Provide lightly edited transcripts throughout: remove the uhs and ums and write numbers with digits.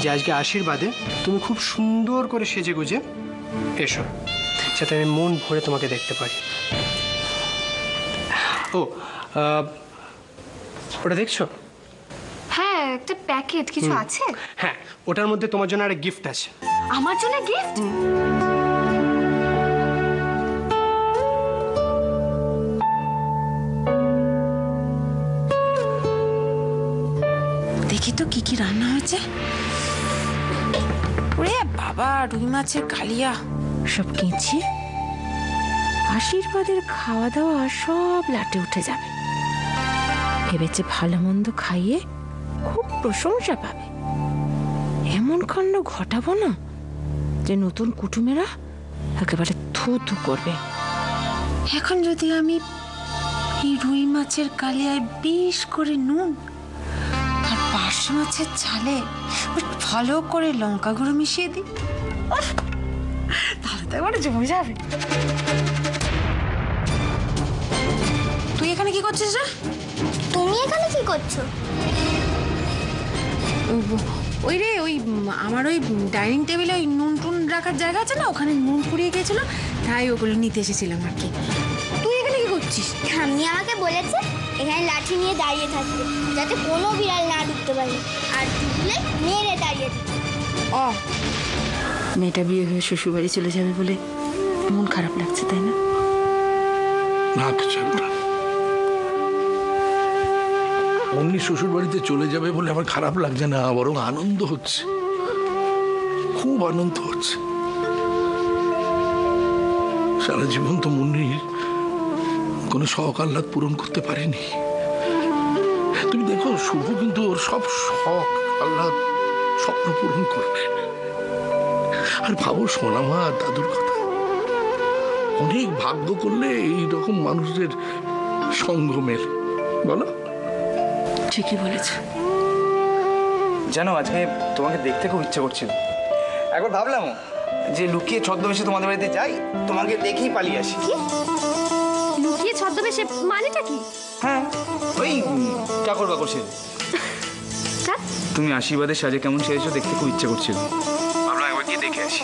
যে আজকে আশীর্বাদে তুমি খুব সুন্দর করে সেজে গুজে এসো, যাতে আমি মন ভরে তোমাকে দেখতে পারি। ও ওটা দেখছো? হ্যাঁ, একটা প্যাকেট কিছু আছে। হ্যাঁ, ওটার মধ্যে তোমার জন্য একটা গিফট আছে। আমার জন্য গিফট? দেখি তো কি কি রান্না হয়েছে। ওরে বাবা, রুই মাছের কালিয়া, সব কেচি আশীর্বাদের খাওয়া দাওয়া সব লাটে উঠে যাবে। ভেবেছে ভালো মন্দ খাইয়ে খুব প্রশংসা পাবে। এমন কাণ্ড ঘটাবো না যে নতুন কুটুমেরা একেবারে থু থু করবে। এখন যদি আমি এই রুই মাছের কালিয়ায় বেশ করে নুন আর পার্শে মাছের ঝালে ভালো করে লঙ্কা গুঁড়ো মিশিয়ে দিই, তাহলে তো এবারে জমে যাবে। তুই এখানে কি করছিস রে? তুমি এখানে কি করছো? ওই রে, ওই আমার ওই ডাইনিং টেবিলে ওই নুন টুন রাখার জায়গা আছে না, ওখানে নুন ফুরিয়ে গেছিল, তাই ওগুলো নিতে এসেছিলাম আর কি। তুই এখানে কি করছিস? ঠাম্মি আমাকে বলেছে এখানে লাঠি নিয়ে দাঁড়িয়ে থাকতে, যাতে কোনো বিড়াল না ঢুকতে পারে, আর ঢুকলে মেরে দাঁড়িয়ে দিতে। ও, মেয়েটা বিয়ে হয়ে শ্বশুর বাড়ি চলে যাবে বলে মন খারাপ লাগছে, তাই না? না কিছু না, অমনি শ্বশুর বাড়িতে চলে যাবে বলে আমার খারাপ লাগছে না, বরং আনন্দ হচ্ছে, খুব আনন্দ হচ্ছে। সারা জীবন তো মুন্নির কোনো শখ আহ্লাদ পূরণ করতে পারেনি। তুমি দেখো, শুভ কিন্তু ওর সব শখ আহ্লাদ স্বপ্ন পূরণ করবে। আর ভাবো সোনামা দাদুর কথা, অনেক ভাগ্য করলে এইরকম মানুষদের সঙ্গ মেলে, বলো? ঠিকই বলেছ। জানো, আজকে তোমাকে দেখতে খুব ইচ্ছে করছিল। একবার ভাবলাম যে লুকিয়ে ছদ্মবেশে তোমাদের বাড়িতে যাই, তোমাকে দেখেই পালিয়ে আসি। কি লুকিয়ে ছদ্মবেশে? মানেটা কি? হ্যাঁ, ওই চাকর বাকর সেজে। তুমি আশীর্বাদের সাজে কেমন সেজেছো দেখতে খুব ইচ্ছে করছিল, ভাবলাম একবার গিয়ে দেখে আসি।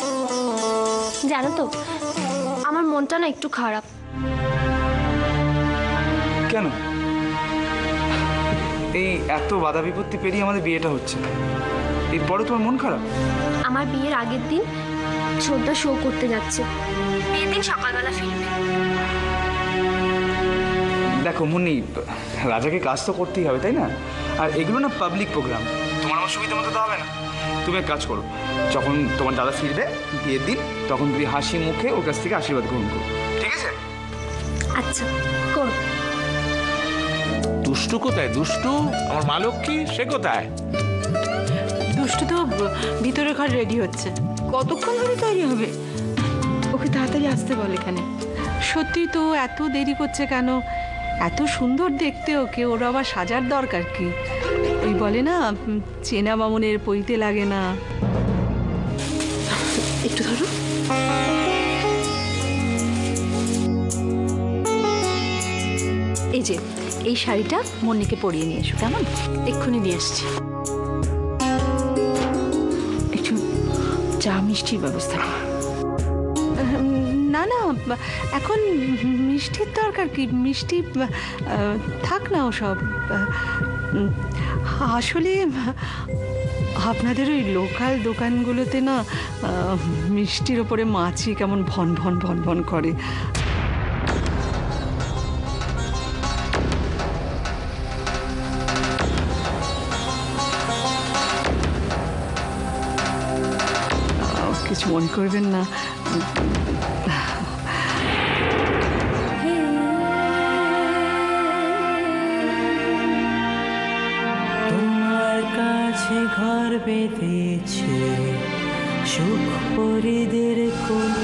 জানো তো, আমার মনটা না একটু খারাপ। কেন? এই এত বাধা বিপত্তি পেরিয়ে আমাদের বিয়েটা হচ্ছে, এরপরে তোমার মন খারাপ? আমার বিয়ের আগের দিন ছোটদা শো করতে যাচ্ছে, বিয়ের দিন সকালবেলা ফিরবে। দেখো মুন্নি, রাজাকে কাজ তো করতেই হবে, তাই না? আর এগুলো না পাবলিক প্রোগ্রাম, তোমার আমার সুবিধা মতো তো হবে না। তুমি এক কাজ করো, যখন তোমার দাদা ফিরবে বিয়ের দিন, তখন তুমি হাসি মুখে ওর কাছ থেকে আশীর্বাদ গ্রহণ করো, ঠিক আছে? আচ্ছা, করো। দুষ্টু কোথায়? দুষ্টু আমার মা লক্ষ্মী, সে কোথায়? দুষ্টু তো ভিতরে ঘর রেডি হচ্ছে। কতক্ষণ ধরে তৈরি হবে? ওকে তাড়াতাড়ি আসতে বল এখানে। সত্যি তো এত দেরি করছে কেন? এত সুন্দর দেখতে ওকে, ওর আবার সাজার দরকার কি? ওই বলে না, চেনা বামুনের পইতে লাগে না। একটু ধরো। এই যে এই শাড়িটা মুন্নিকে পরিয়ে নিয়ে এসো, কেমন? এক্ষুনি নিয়ে আসছি। একটু চা মিষ্টির ব্যবস্থা কর। না না, এখন মিষ্টির দরকার কি? মিষ্টি থাক না ওসব। আসলে আপনাদের ওই লোকাল দোকানগুলোতে না মিষ্টির ওপরে মাছি কেমন ভন ভন ভন ভন করে। কিছু মনে করবেন না। তোমার কাছে ঘর বেঁধেছে সুখ পরিদের কোন